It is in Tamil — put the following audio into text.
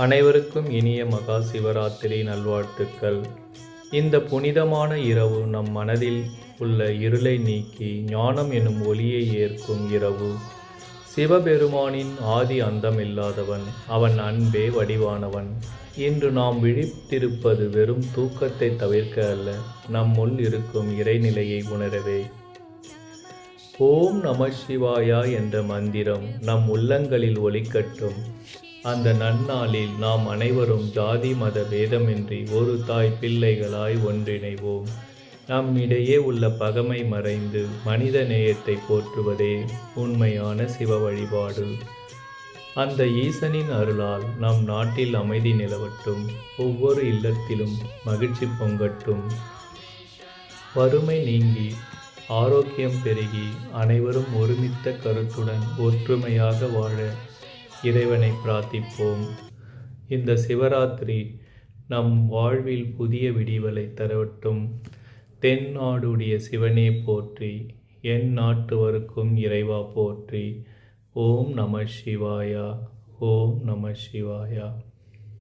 அனைவருக்கும் இனிய மகா சிவராத்திரி நல்வாழ்த்துக்கள். இந்த புனிதமான இரவு நம் மனதில் உள்ள இருளை நீக்கி ஞானம் எனும் ஒளியை ஏற்கும் இரவு. சிவபெருமானின் ஆதி அந்தமில்லாதவன், அவன் அன்பே வடிவானவன். இன்று நாம் விழித்திருப்பது வெறும் தூக்கத்தை தவிர்க்க அல்ல, நம்முள் இருக்கும் இறைநிலையை உணரவே. ஓம் நம சிவாயா என்ற மந்திரம் நம் உள்ளங்களில் ஒலிக்கட்டும். அந்த நன்னாளில் நாம் அனைவரும் ஜாதி மத பேதமின்றி ஒரு தாய் பிள்ளைகளாய் ஒன்றிணைவோம். நம்மிடையே உள்ள பகைமை மறைந்து மனித நேயத்தை போற்றுவதே உண்மையான சிவ வழிபாடு. அந்த ஈசனின் அருளால் நம் நாட்டில் அமைதி நிலவட்டும், ஒவ்வொரு இல்லத்திலும் மகிழ்ச்சி பொங்கட்டும், வறுமை நீங்கி ஆரோக்கியம் பெருகி அனைவரும் ஒருமித்த கருத்துடன் ஒற்றுமையாக வாழ இறைவனை பிரார்த்திப்போம். இந்த சிவராத்திரி நம் வாழ்வில் புதிய விடிவலை தரவட்டும். தென்னாடுடைய சிவனே போற்றி, என் நாட்டுவருக்கும் இறைவா போற்றி. ஓம் நம சிவாயா. ஓம் நம சிவாயா.